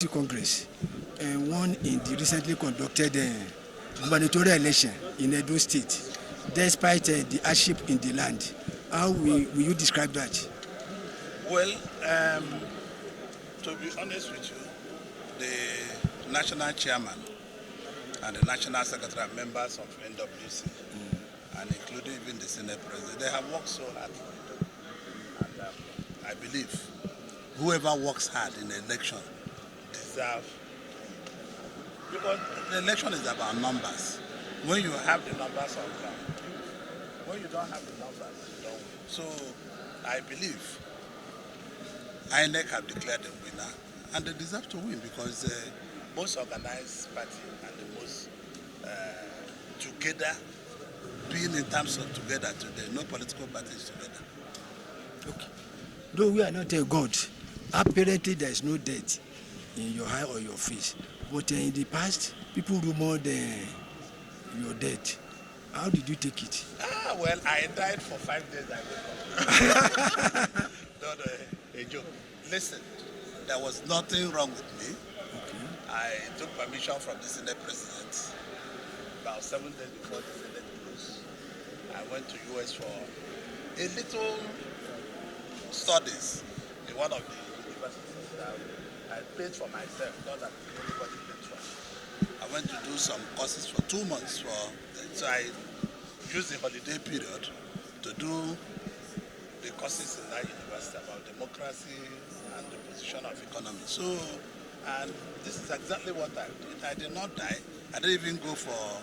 Congress won in the recently conducted gubernatorial election in Edo State, despite the hardship in the land. How will you describe that? Well, to be honest with you, the national chairman and the national secretary and members of NWC, and including even the Senate president, they have worked so hard. And I believe whoever works hard in the election deserve, because the election is about numbers. When you have the numbers on ground, when you don't have the numbers, you don't win. So I believe INEC have declared a winner, and they deserve to win because the most organized party and the most together, being in terms of together today, no political parties together. Okay. Though we are not a god, apparently there is no death in your eye or your face. But in the past, people rumored your death. How did you take it? Well, I died for 5 days. I woke up. Not a joke. Listen, there was nothing wrong with me. Okay. I took permission from the Senate president about 7 days before the Senate closed. I went to US for a little studies in one of the universities that I paid for myself, not that anybody paid for. I went to do some courses for 2 months. So I used the holiday period to do the courses in that university about democracy and the position of economy. So, and this is exactly what I did. I did not die. I didn't even go for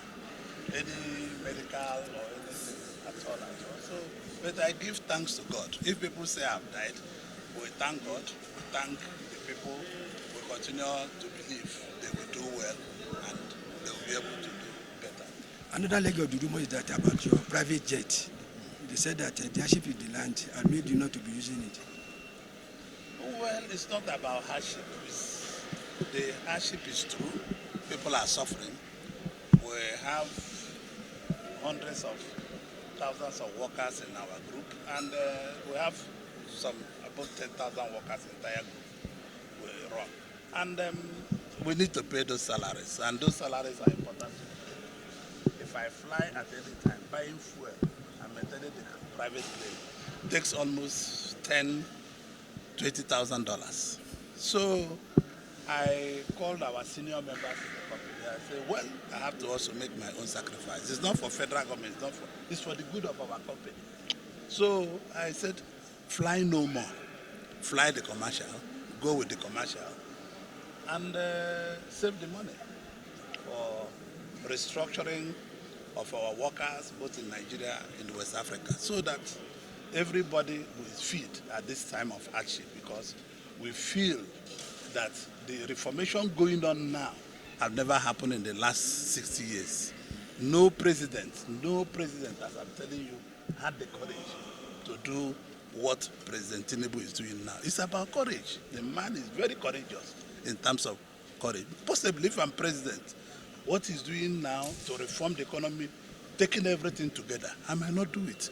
any medical or anything at all. So, but I give thanks to God. If people say I've died, we thank God, we thank the people, we continue to believe they will do well and they will be able to do better. Another leg of the rumor is that about your private jet. They said that the hardship in the land had made you not to be using it. Well, it's not about hardship. The hardship is true. People are suffering. We have hundreds of thousands of workers in our group, and we have about 10,000 workers in the entire group we run. And we need to pay those salaries, and those salaries are important. If I fly at any time, buying fuel and maintaining the private plane takes almost $20,000. So I called our senior members in the company. I said, well, I have to also make my own sacrifice. It's not for federal government, it's for the good of our company. So I said, fly no more. Fly the commercial, go with the commercial, and save the money for restructuring of our workers, both in Nigeria and West Africa, so that everybody will feed at this time of hardship, because we feel that the reformation going on now have never happened in the last 60 years. No president, as I'm telling you, had the courage to do what President Tinubu is doing now. It's about courage. The man is very courageous in terms of courage. Possibly if I'm president, what he's doing now to reform the economy, taking everything together, I might not do it.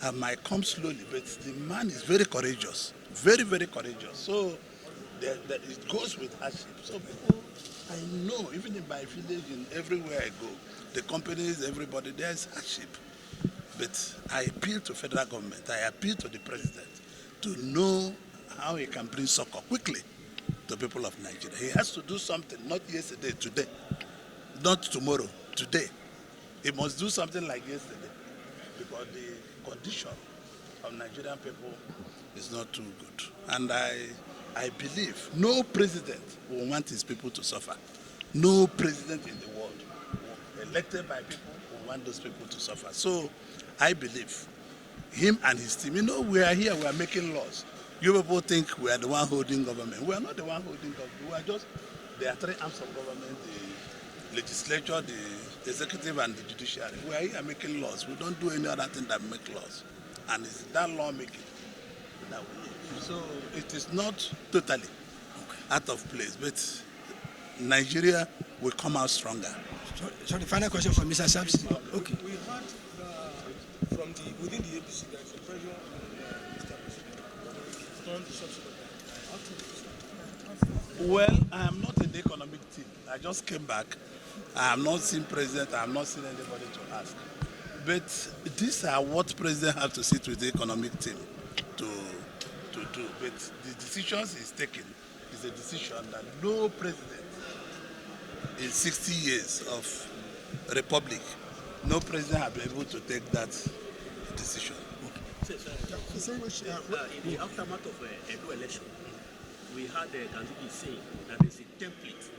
I might come slowly, but the man is very courageous, very, very courageous. So it goes with hardship. So people, I know, even in my village, in everywhere I go, the companies, everybody, there's hardship. But I appeal to federal government, I appeal to the president to know how he can bring succor quickly to people of Nigeria. He has to do something, not yesterday, today, not tomorrow, today. He must do something like yesterday, because the condition of Nigerian people is not too good. And I believe no president will want his people to suffer. No president in the world, elected by people, will want those people to suffer. So I believe him and his team, we are here, we are making laws. You people think we are the one holding government. We are not the one holding government. There are 3 arms of government, the legislature, the executive, and the judiciary. We are here making laws. We don't do any other thing than make laws. And it's that lawmaking that we need. So it is not totally out of place, but Nigeria will come out stronger. So the final question from Mr. Sampson. Okay. We heard from within the APC that the pressure on Mr. President on the subsequent. Well, I am not in the economic team. I just came back. I have not seen president. I have not seen anybody to ask. But these are what president has to sit with the economic team to do. But the decisions he's taken is a decision that no president in 60 years of republic, no president has been able to take that decision. In the aftermath of Edo election, we had Gandhi saying that there's a template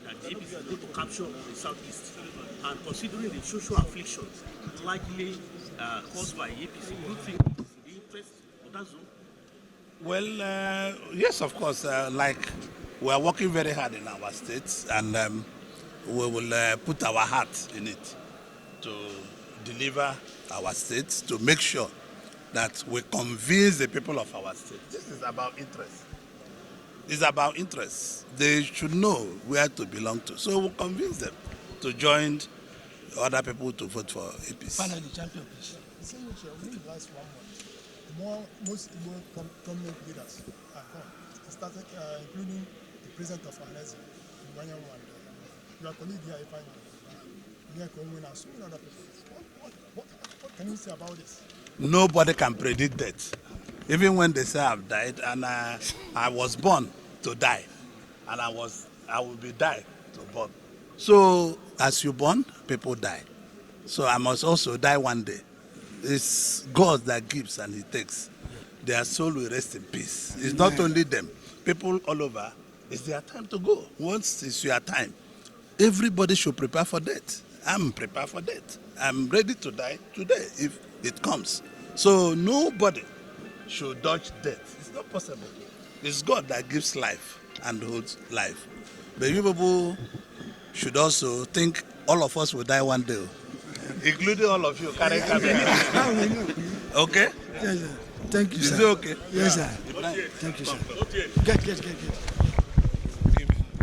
that the APC is going to capture the southeast, and considering the social afflictions likely caused by APC, do you think it's in the interest of that zone? Well, yes, of course. Like we are working very hard in our states, and we will put our heart in it to deliver our states, to make sure that we convince the people of our state. This is about interest. It's about interest. They should know where to belong to. So we'll convince them to join other people to vote for APC. Finally, champion, please. Within the last 1 month, most Igbo prominent leaders are gone, started, including the president of Anezi, and your colleague here, and so many other people. What can you say about this? Nobody can predict that. Even when they say I've died, and I was born to die, and I will be died to born. So as you born, people die. So I must also die one day. It's God that gives and He takes. Their soul will rest in peace. It's not only them. People all over, it's their time to go. Once it's your time, everybody should prepare for death. I'm prepared for death. I'm ready to die today if it comes. So nobody should dodge death. It's not possible. It's God that gives life and holds life. But you people should also think all of us will die one day, including all of you carrying camera. Okay? Yes, sir. Thank you, sir. Is it okay? Yes, sir. Thank you, sir. Get.